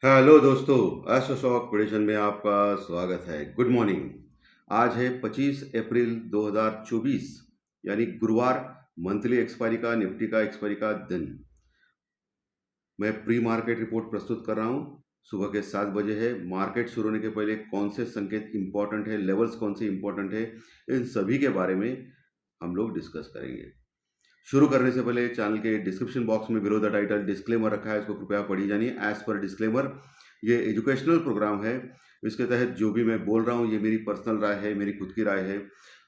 Hello दोस्तों, astro shock prediction में आपका स्वागत है। Good morning. आज है 25 अप्रैल 2024 यानी गुरुवार। मंथली एक्सपायरी का निफ्टी का एक्सपायरी का दिन। मैं प्री मार्केट रिपोर्ट प्रस्तुत कर रहा हूँ। सुबह के 7 बजे है। मार्केट शुरू होने के पहले कौन से संकेत इंपॉर्टेंट है, लेवल्स कौन से इंपॉर्टेंट है, इन सभी के बारे में हम लोग डिस्कस करेंगे। शुरू करने से पहले चैनल के डिस्क्रिप्शन बॉक्स में बिलो द टाइटल डिस्क्लेमर रखा है, इसको कृपया पढ़ी जानिए। एज पर डिस्क्लेमर, ये एजुकेशनल प्रोग्राम है। इसके तहत जो भी मैं बोल रहा हूँ ये मेरी पर्सनल राय है, मेरी खुद की राय है।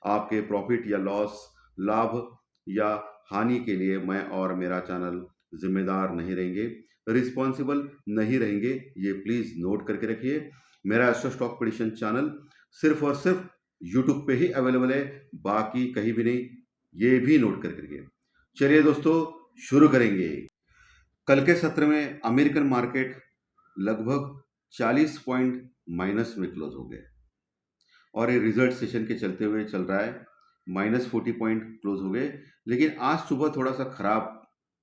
आपके प्रॉफिट या लॉस, लाभ या हानि के लिए मैं और मेरा चैनल जिम्मेदार नहीं रहेंगे, रिस्पॉन्सिबल नहीं रहेंगे। ये प्लीज़ नोट करके रखिए। मेरा एस्ट्रो स्टॉक प्रेडिक्शन चैनल सिर्फ और सिर्फ यूट्यूब पे ही अवेलेबल है, बाकी कहीं भी नहीं। ये भी नोट करके रखिए। चलिए दोस्तों, शुरू करेंगे। कल के सत्र में अमेरिकन मार्केट लगभग 40 पॉइंट माइनस में क्लोज हो गए और ये रिजल्ट सेशन के चलते हुए चल रहा है। -40 पॉइंट क्लोज हो गए, लेकिन आज सुबह थोड़ा सा खराब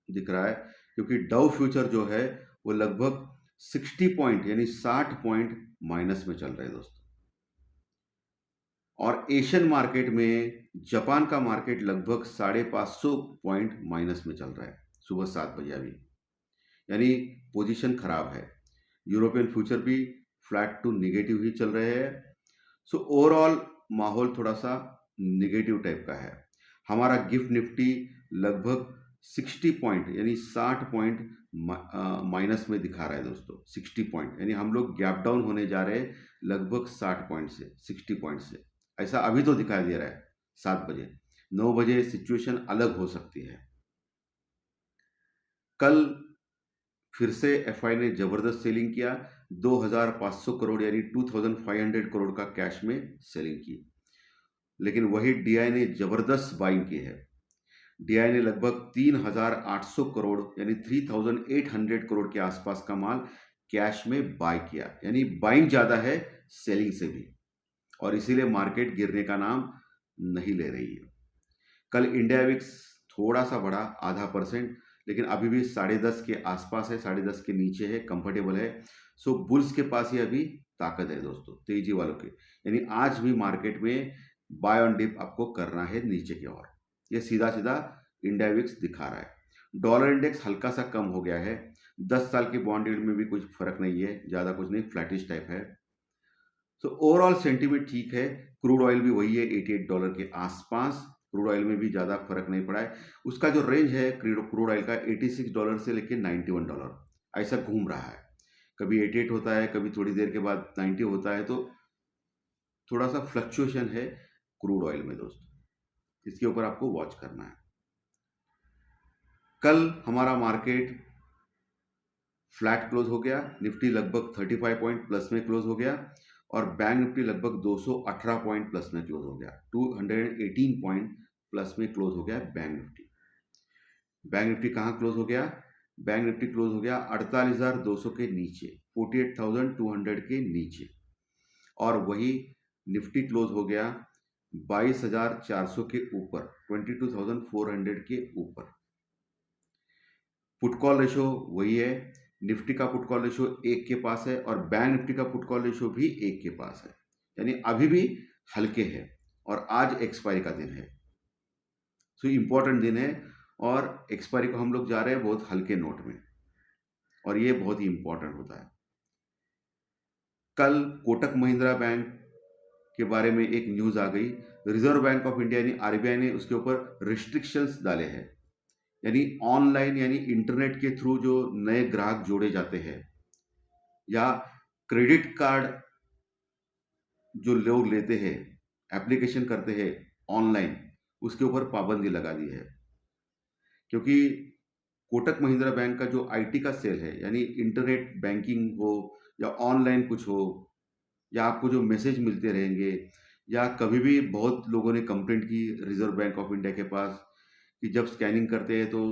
दिख रहा है क्योंकि डाउ फ्यूचर जो है वो लगभग 60 पॉइंट यानी 60 पॉइंट माइनस में चल रहे हैं दोस्तों। और एशियन मार्केट में जापान का मार्केट लगभग 550 पॉइंट माइनस में चल रहा है सुबह 7 बजे अभी, यानी पोजीशन खराब है। यूरोपियन फ्यूचर भी फ्लैट टू निगेटिव ही चल रहे हैं। सो ओवरऑल माहौल थोड़ा सा निगेटिव टाइप का है। हमारा गिफ्ट निफ्टी लगभग 60 पॉइंट यानी 60 पॉइंट माइनस में दिखा रहा है दोस्तों। 60 पॉइंट यानी हम लोग गैप डाउन होने जा रहे हैं लगभग 60 पॉइंट से, 60 पॉइंट से। ऐसा अभी तो दिखाई दे रहा है 7 बजे। 9 बजे सिचुएशन अलग हो सकती है। कल फिर से एफआई ने जबरदस्त सेलिंग किया। 2500 करोड़ यानी 2500 करोड़ का कैश में सेलिंग की, लेकिन वही डीआई ने जबरदस्त बाइंग की है। डीआई ने लगभग 3800 करोड़ यानी 3800 करोड़ के आसपास का माल कैश में बाय किया, यानी बाइंग ज्यादा है सेलिंग से भी, और इसीलिए मार्केट गिरने का नाम नहीं ले रही है। कल इंडिया विक्स थोड़ा सा बढ़ा, ½ %, लेकिन अभी भी 10.5 के आसपास है, 10.5 के नीचे है, कंफर्टेबल है। सो बुल्स के पास ही अभी ताकत है दोस्तों, तेजी वालों के। यानी आज भी मार्केट में बाय ऑन डिप आपको करना है नीचे की ओर। ये सीधा सीधा इंडिया विक्स दिखा रहा है। डॉलर इंडेक्स हल्का सा कम हो गया है। 10 साल के बॉन्ड यील्ड में भी कुछ फर्क नहीं है, ज़्यादा कुछ नहीं, फ्लैटिश टाइप है। तो ओवरऑल सेंटीमेंट ठीक है। क्रूड ऑयल भी वही है, $88 के आसपास। क्रूड ऑयल में भी ज़्यादा फर्क नहीं पड़ा है। उसका जो रेंज है क्रूड ऑयल का $86 से लेकर $91 ऐसा घूम रहा है। कभी 88 होता है, कभी थोड़ी देर के बाद 90 होता है। तो थोड़ा सा फ्लक्चुएशन है क्रूड ऑयल में दोस्तों, इसके ऊपर आपको वॉच करना है। कल हमारा मार्केट फ्लैट क्लोज हो गया। निफ्टी लगभग 35 पॉइंट प्लस में क्लोज हो गया और बैंक निफ्टी लगभग 218 पॉइंट प्लस में क्लोज हो गया। 218 पॉइंट प्लस में क्लोज हो गया बैंक निफ्टी। बैंक निफ्टी कहाँ क्लोज हो गया? बैंक निफ्टी क्लोज हो गया 48,200 के नीचे, 48,200 के नीचे। और वही निफ्टी क्लोज हो गया 22,400 के ऊपर, 22,400 के ऊपर। पुट कॉल रेशो वही है। निफ्टी का पुट कॉल रेशो 1 के पास है और बैंक निफ्टी का पुट कॉल रेशो भी 1 के पास है, यानी अभी भी हल्के है। और आज एक्सपायरी का दिन है, सो इम्पोर्टेंट दिन है। और एक्सपायरी को हम लोग जा रहे हैं बहुत हल्के नोट में, और ये बहुत ही इंपॉर्टेंट होता है। कल कोटक महिंद्रा बैंक के बारे में एक न्यूज़ आ गई। रिजर्व बैंक ऑफ इंडिया यानी आरबीआई ने उसके ऊपर रिस्ट्रिक्शंस डाले हैं, यानी ऑनलाइन यानी इंटरनेट के थ्रू जो नए ग्राहक जोड़े जाते हैं या क्रेडिट कार्ड जो लोग लेते हैं, एप्लीकेशन करते हैं ऑनलाइन, उसके ऊपर पाबंदी लगा दी है। क्योंकि कोटक महिंद्रा बैंक का जो आईटी का सेल है, यानी इंटरनेट बैंकिंग हो या ऑनलाइन कुछ हो, या आपको जो मैसेज मिलते रहेंगे, या कभी भी बहुत लोगों ने कंप्लेंट की रिजर्व बैंक ऑफ इंडिया के पास कि जब स्कैनिंग करते हैं तो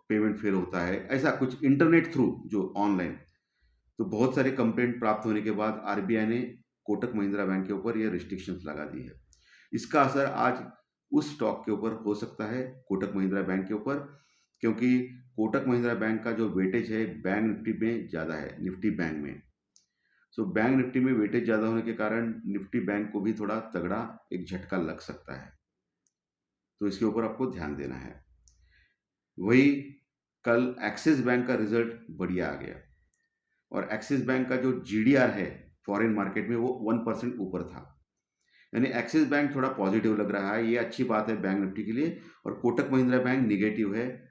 पेमेंट फेल होता है, ऐसा कुछ इंटरनेट थ्रू जो ऑनलाइन। तो बहुत सारे कंप्लेंट प्राप्त होने के बाद आरबीआई ने कोटक महिंद्रा बैंक के ऊपर ये रिस्ट्रिक्शंस लगा दी है। इसका असर आज उस स्टॉक के ऊपर हो सकता है, कोटक महिंद्रा बैंक के ऊपर, क्योंकि कोटक महिंद्रा बैंक का जो वेटेज है बैंक निफ्टी में ज़्यादा है, निफ्टी बैंक में। सो बैंक निफ्टी में वेटेज ज़्यादा होने के कारण निफ्टी बैंक को भी थोड़ा तगड़ा एक झटका लग सकता है, तो इसके ऊपर आपको ध्यान देना है। वही कल एक्सिस बैंक का रिजल्ट बढ़िया आ गया और एक्सिस बैंक का जो जीडीआर है फॉरेन मार्केट में वो 1% ऊपर था, यानी एक्सिस बैंक थोड़ा पॉजिटिव लग रहा है, ये अच्छी बात है बैंक निफ्टी के लिए। और कोटक महिंद्रा बैंक निगेटिव है,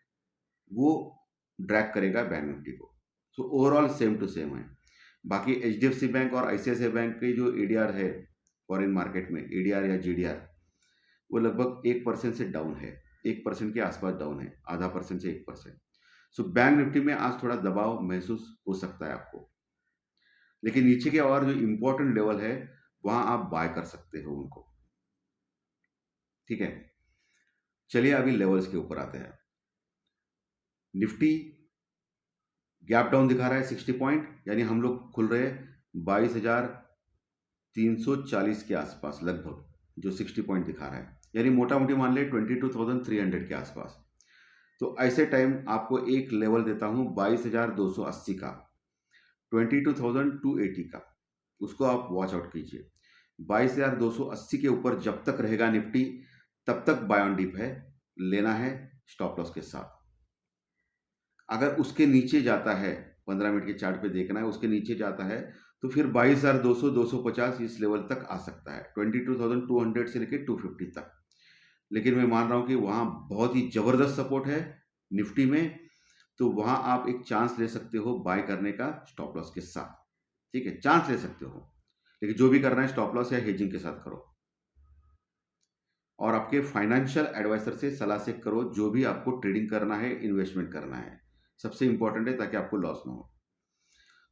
वो ड्रैग करेगा बैंक निफ्टी को। So overall same to same है। बाकी एचडीएफसी बैंक और आईसीआईसीआई बैंक के जो एडीआर है फॉरेन मार्केट में, एडीआर या जीडीआर, वो लगभग 1% से डाउन है, 1% के आसपास डाउन है, आधा परसेंट से 1%। सो बैंक निफ्टी में आज थोड़ा दबाव महसूस हो सकता है आपको, लेकिन नीचे के और जो इम्पोर्टेंट लेवल है वहां आप बाय कर सकते हो उनको। ठीक है, चलिए अभी लेवल्स के ऊपर आते हैं। निफ्टी गैप डाउन दिखा रहा है 60 पॉइंट, यानी हम लोग खुल रहे 22,340 के आसपास लगभग, जो 60 पॉइंट दिखा रहा है, यानी मोटा मोटी मान ले 22,300 के आसपास। तो ऐसे टाइम आपको एक लेवल देता हूं 22,280 का, 22,280 का, उसको आप वॉच आउट कीजिए। 22,280 के ऊपर जब तक रहेगा निफ्टी तब तक बाय ऑन डिप है, लेना है स्टॉप लॉस के साथ। अगर उसके नीचे जाता है, 15 मिनट के चार्ट पे देखना है, उसके नीचे जाता है तो फिर 22,200 250 इस लेवल तक आ सकता है, 22,200 से लेकर 250 तक। लेकिन मैं मान रहा हूं कि वहां बहुत ही जबरदस्त सपोर्ट है निफ्टी में, तो वहां आप एक चांस ले सकते हो बाय करने का स्टॉप लॉस के साथ। ठीक है, चांस ले सकते हो, लेकिन जो भी करना है स्टॉप लॉस या हेजिंग के साथ करो, और आपके फाइनेंशियल एडवाइजर से सलाह से करो जो भी आपको ट्रेडिंग करना है, इन्वेस्टमेंट करना है, सबसे इंपॉर्टेंट है, ताकि आपको लॉस ना हो।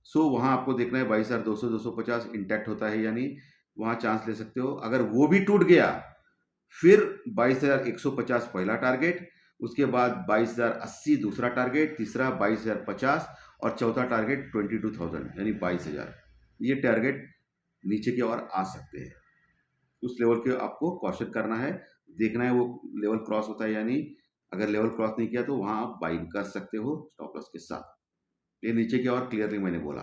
सो वहां आपको देखना है 22,200 250 इंटैक्ट होता है, यानी वहां चांस ले सकते हो। अगर वो भी टूट गया फिर 22,150 पहला टारगेट, उसके बाद 22,080 दूसरा टारगेट, तीसरा 22,050 और चौथा टारगेट 22,000 यानी 22,000। ये टारगेट नीचे की ओर आ सकते हैं, उस लेवल के आपको कॉशन करना है, देखना है वो लेवल क्रॉस होता है या नहीं। अगर लेवल क्रॉस नहीं किया तो वहां आप बाइंग कर सकते हो स्टॉप लॉस के साथ। ये नीचे की ओर क्लियरली मैंने बोला।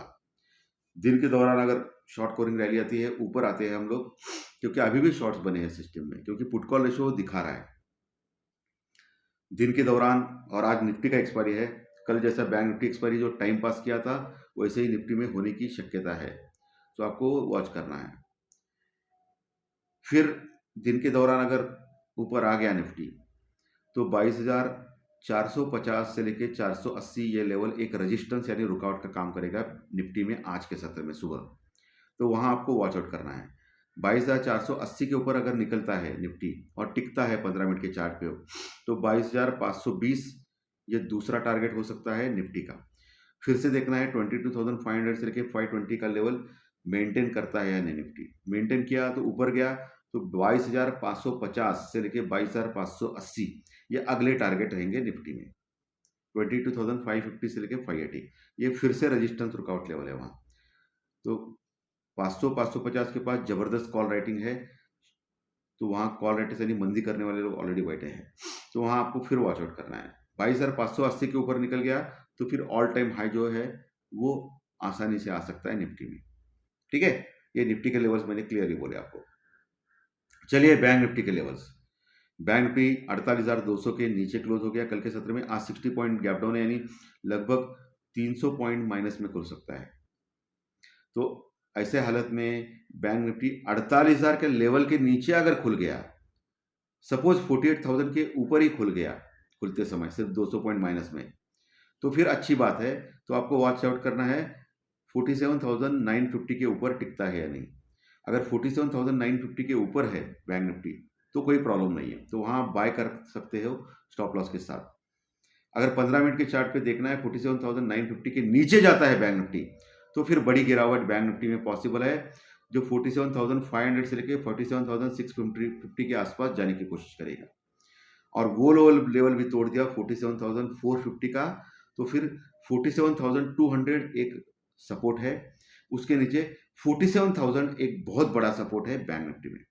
दिन के दौरान अगर शॉर्ट कवरिंग रैली आती है, ऊपर आते हैं हम लोग, क्योंकि अभी भी शॉर्ट्स बने हैं सिस्टम में, क्योंकि पुट कॉल रेशो दिखा रहा है दिन के दौरान। और आज निफ्टी का एक्सपायरी है, कल जैसा बैंक निफ्टी एक्सपायरी जो टाइम पास किया था वैसे ही निफ्टी में होने की शक्यता है, तो आपको वॉच करना है। फिर दिन के दौरान अगर ऊपर आ गया निफ्टी तो 22,450 से लेके 480 ये लेवल एक रेजिस्टेंस यानी रुकआउट का काम करेगा निफ्टी में आज के सत्र में सुबह, तो वहां आपको वॉच आउट करना है। 22,480 के ऊपर अगर निकलता है निफ्टी और टिकता है 15 मिनट के चार्ट पे, तो 22,520 ये दूसरा टारगेट हो सकता है निफ्टी का। फिर से देखना है 22,500 से लेके 520 का लेवल मेंटेन करता है या नहीं। निफ्टी मेंटेन किया तो ऊपर गया, तो 22,550 से लेके 22,580 ये अगले टारगेट रहेंगे निफ्टी में। 22,550 से लेके 580 ये फिर से रेजिस्टेंस रुकआउट लेवल है वहां। तो 500 550 के पास जबरदस्त कॉल राइटिंग है, तो वहां कॉल राइटिंग यानी मंदी करने वाले लोग ऑलरेडी बैठे हैं, तो वहां आपको फिर वॉच आउट करना है। 22,580 के ऊपर निकल गया तो फिर ऑल टाइम हाई जो है वो आसानी से आ सकता है निफ्टी में। ठीक है, ये निफ्टी के लेवल्स मैंने क्लियरली बोले आपको। चलिए बैंक निफ्टी के लेवल्स। बैंक निफ्टी 48,200 के नीचे क्लोज हो गया कल के सत्र में। आज 60 पॉइंट गैप डाउन है, यानी लगभग 300 पॉइंट माइनस में खुल सकता है। तो ऐसे हालत में बैंक निफ्टी 48,000 के लेवल के नीचे अगर खुल गया, सपोज 48,000 के ऊपर ही खुल गया खुलते समय सिर्फ 200 पॉइंट माइनस में, तो फिर अच्छी बात है, तो आपको वॉच आउट करना है 47,950 के ऊपर टिकता है या नहीं। अगर 47,950 के ऊपर है बैंक निफ्टी तो कोई प्रॉब्लम नहीं है, तो वहां आप बाय कर सकते हो स्टॉप लॉस के साथ। अगर 15 मिनट के चार्ट पे देखना है 47,950 के नीचे जाता है बैंक निफ्टी, तो फिर बड़ी गिरावट बैंक निफ्टी में पॉसिबल है, जो 47,500 से लेकर 47,650 के आसपास जाने की कोशिश करेगा। और वो लेवल भी तोड़ दिया 47,450 का, तो फिर 47,200 एक सपोर्ट है, उसके नीचे 47,000 एक बहुत बड़ा सपोर्ट है बैंक निफ्टी में।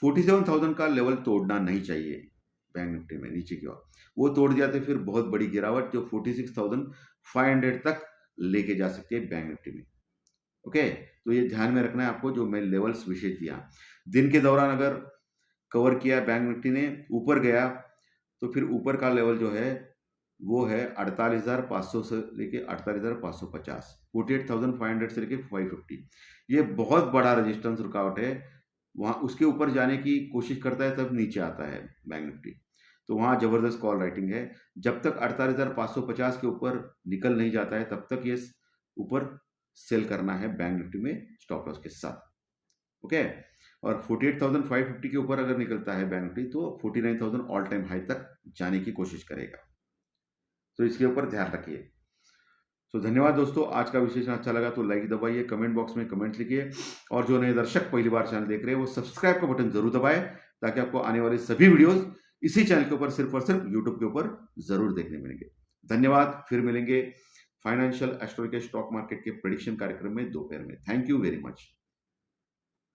47,000 का लेवल तोड़ना नहीं चाहिए, बैंक निफ्टी में नीचे की ओर, वो तोड़ दिया तो फिर बहुत बड़ी गिरावट जो 46,500 तक लेके जा सकती है बैंक निफ्टी में। ओके, तो ये ध्यान में रखना है आपको, जो मैं लेवल्स विशेष दिया। दिन के दौरान अगर कवर किया बैंक निफ्टी ने, ऊपर गया, तो फिर ऊपर का लेवल जो है वो है 48,500 से लेके 48,550, 48,500 से लेके 550। ये बहुत बड़ा रेजिस्टेंस रुकावट है, वहाँ उसके ऊपर जाने की कोशिश करता है तब नीचे आता है बैंक निफ्टी, तो वहाँ जबरदस्त कॉल राइटिंग है। जब तक 48,550 के ऊपर निकल नहीं जाता है तब तक ये ऊपर सेल करना है बैंक निफ्टी में स्टॉप लॉस के साथ। ओके, और 48,550 के ऊपर अगर निकलता है बैंक निफ्टी तो 49,000 ऑल टाइम हाई तक जाने की कोशिश करेगा, तो इसके ऊपर ध्यान रखिए। तो धन्यवाद दोस्तों, आज का विश्लेषण अच्छा लगा तो लाइक दबाइए, कमेंट बॉक्स में कमेंट लिखिए, और जो नए दर्शक पहली बार चैनल देख रहे हैं वो सब्सक्राइब का बटन जरूर दबाएं, ताकि आपको आने वाले सभी वीडियोस इसी चैनल के ऊपर सिर्फ और सिर्फ यूट्यूब के ऊपर जरूर देखने मिलेंगे। धन्यवाद, फिर मिलेंगे फाइनेंशियल एस्ट्रो के स्टॉक मार्केट के प्रेडिक्शन कार्यक्रम में दोपहर में। Thank you very much.